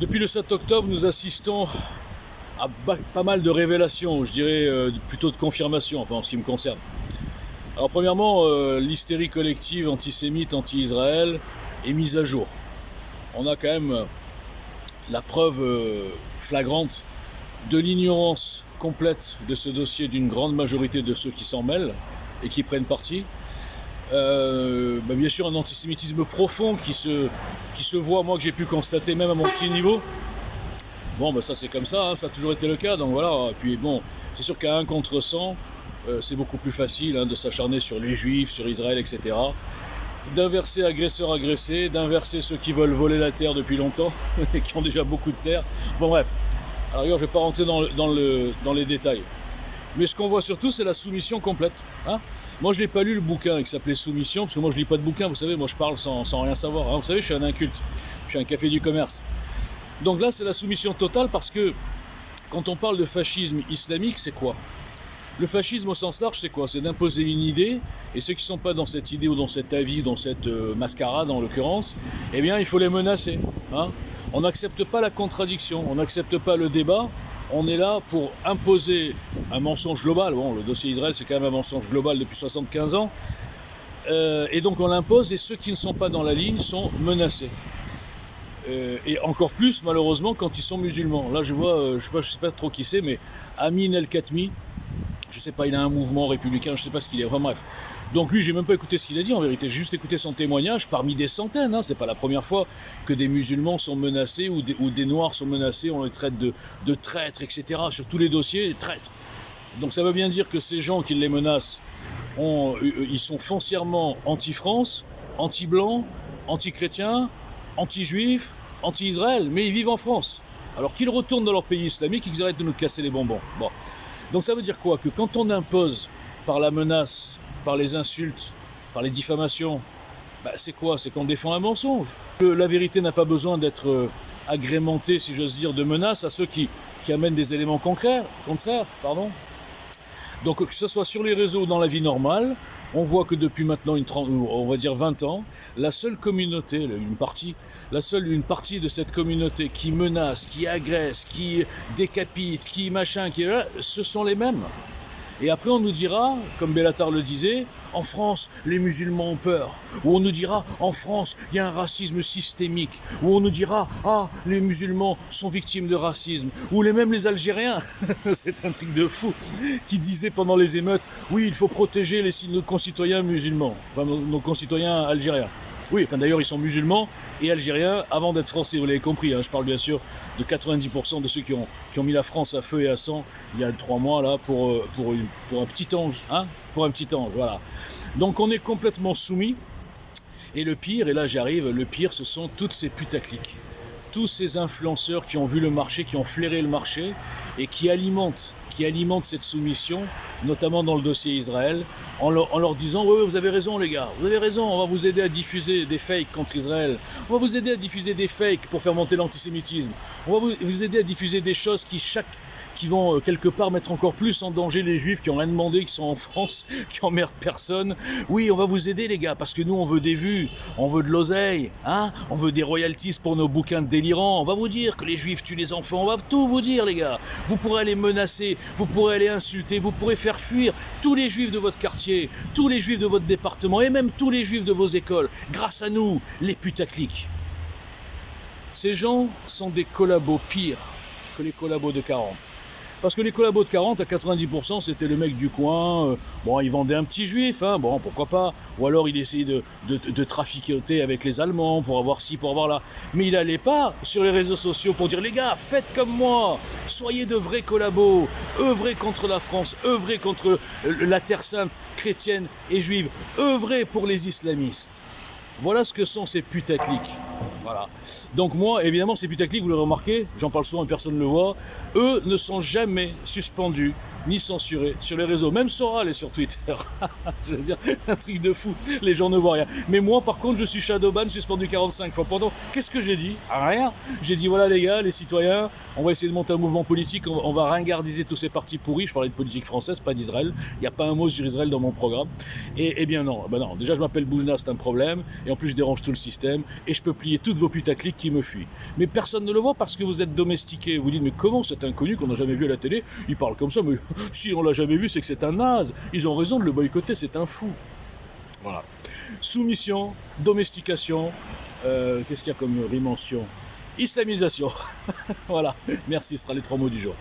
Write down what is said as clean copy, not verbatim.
Depuis le 7 octobre, nous assistons à pas mal de révélations, je dirais plutôt de confirmations, enfin en ce qui me concerne. Alors premièrement, l'hystérie collective antisémite, anti-Israël est mise à jour. On a quand même la preuve flagrante de l'ignorance complète de ce dossier d'une grande majorité de ceux qui s'en mêlent et qui prennent parti. Bien sûr un antisémitisme profond qui se voit, moi que j'ai pu constater même à mon petit niveau. Bon ça c'est comme ça, hein, ça a toujours été le cas, donc voilà. Et puis bon, c'est sûr qu'à 1 contre 100, c'est beaucoup plus facile de s'acharner sur les juifs, sur Israël, etc. D'inverser agresseurs-agressés, d'inverser ceux qui veulent voler la terre depuis longtemps et qui ont déjà beaucoup de terre. Enfin bref, alors je ne vais pas rentrer dans les détails. Mais ce qu'on voit surtout, c'est la soumission complète. Moi, je n'ai pas lu le bouquin qui s'appelait Soumission, parce que moi, je ne lis pas de bouquin, vous savez, moi, je parle sans rien savoir. Vous savez, je suis un inculte, je suis un café du commerce. Donc là, c'est la soumission totale, parce que quand on parle de fascisme islamique, c'est quoi? Le fascisme, au sens large, c'est quoi? C'est d'imposer une idée, et ceux qui ne sont pas dans cette idée, ou dans cet avis, dans cette mascarade, en l'occurrence, eh bien, il faut les menacer. On n'accepte pas la contradiction, on n'accepte pas le débat. On est là pour imposer un mensonge global. Bon, le dossier Israël, c'est quand même un mensonge global depuis 75 ans. Et donc on l'impose, et ceux qui ne sont pas dans la ligne sont menacés. Et encore plus, malheureusement, quand ils sont musulmans. Là, je vois, je sais pas trop qui c'est, mais Amin El-Khatmi, je sais pas, il a un mouvement républicain, je sais pas ce qu'il est, enfin bref. Donc lui, j'ai même pas écouté ce qu'il a dit, en vérité, j'ai juste écouté son témoignage parmi des centaines. C'est pas la première fois que des musulmans sont menacés ou des noirs sont menacés, on les traite de traîtres, etc. Sur tous les dossiers, traîtres. Donc ça veut bien dire que ces gens qui les menacent, ils sont foncièrement anti-France, anti-blancs, anti-chrétiens, anti-juifs, anti-Israël, mais ils vivent en France. Alors qu'ils retournent dans leur pays islamique, qu'ils arrêtent de nous casser les bonbons. Bon. Donc ça veut dire quoi? Que quand on impose par la menace, par les insultes, par les diffamations, c'est quoi? C'est qu'on défend un mensonge. La vérité n'a pas besoin d'être agrémentée, si j'ose dire, de menaces à ceux qui amènent des éléments contraires. Donc que ce soit sur les réseaux ou dans la vie normale, on voit que depuis maintenant on va dire 20 ans, la seule communauté, une partie de cette communauté qui menace, qui agresse, qui décapite, qui machin, ce sont les mêmes. Et après on nous dira, comme Bellatar le disait, en France les musulmans ont peur. Ou on nous dira, en France il y a un racisme systémique. Ou on nous dira, les musulmans sont victimes de racisme. Ou même les Algériens, c'est un truc de fou, qui disaient pendant les émeutes, oui il faut protéger nos concitoyens musulmans, enfin nos concitoyens algériens. Oui, d'ailleurs ils sont musulmans et algériens avant d'être français, vous l'avez compris, je parle bien sûr de 90% de ceux qui ont mis la France à feu et à sang il y a 3 mois là pour un petit ange, pour un petit ange, voilà. Donc on est complètement soumis, et le pire, et là j'arrive, le pire ce sont toutes ces putaclics, tous ces influenceurs qui ont vu le marché, qui ont flairé le marché et qui alimentent cette soumission, notamment dans le dossier Israël, en leur disant oui, vous avez raison les gars, vous avez raison, on va vous aider à diffuser des fakes contre Israël, on va vous aider à diffuser des fakes pour faire monter l'antisémitisme, on va vous aider à diffuser des choses qui vont quelque part mettre encore plus en danger les juifs qui n'ont rien demandé, qui sont en France, qui emmerdent personne. Oui, on va vous aider les gars, parce que nous on veut des vues, on veut de l'oseille, on veut des royalties pour nos bouquins de délirants, on va vous dire que les juifs tuent les enfants, on va tout vous dire les gars. Vous pourrez aller menacer, vous pourrez aller insulter, vous pourrez faire fuir tous les juifs de votre quartier, tous les juifs de votre département et même tous les juifs de vos écoles, grâce à nous, les putaclics. Ces gens sont des collabos pires que les collabos de 40. Parce que les collabos de 40, à 90%, c'était le mec du coin, il vendait un petit juif, pourquoi pas, ou alors il essayait de trafiquer avec les Allemands pour avoir ci, pour avoir là. Mais il n'allait pas sur les réseaux sociaux pour dire, les gars, faites comme moi, soyez de vrais collabos, œuvrez contre la France, œuvrez contre la Terre Sainte, chrétienne et juive, œuvrez pour les islamistes. Voilà ce que sont ces putaclics. Voilà. Donc moi, évidemment, ces putaclics, vous l'aurez remarqué, j'en parle souvent et personne ne le voit, eux ne sont jamais suspendus, ni censuré sur les réseaux. Même Soral est sur Twitter. Je veux dire, un truc de fou. Les gens ne voient rien. Mais moi, par contre, je suis shadowban, suspendu 45 fois. Pourtant, qu'est-ce que j'ai dit? Rien. J'ai dit, voilà les gars, les citoyens, on va essayer de monter un mouvement politique, on va ringardiser tous ces partis pourris. Je parlais de politique française, pas d'Israël. Il n'y a pas un mot sur Israël dans mon programme. Et bien non, non. Déjà, je m'appelle Boujna, c'est un problème. Et en plus, je dérange tout le système. Et je peux plier toutes vos putaclics qui me fuient. Mais personne ne le voit parce que vous êtes domestiqués. Vous dites, mais comment cet inconnu qu'on n'a jamais vu à la télé, il parle comme ça? Mais si on l'a jamais vu, c'est que c'est un naze. Ils ont raison de le boycotter, c'est un fou. Voilà. Soumission, domestication, qu'est-ce qu'il y a comme rimension? Islamisation. Voilà. Merci, ce sera les 3 mots du jour.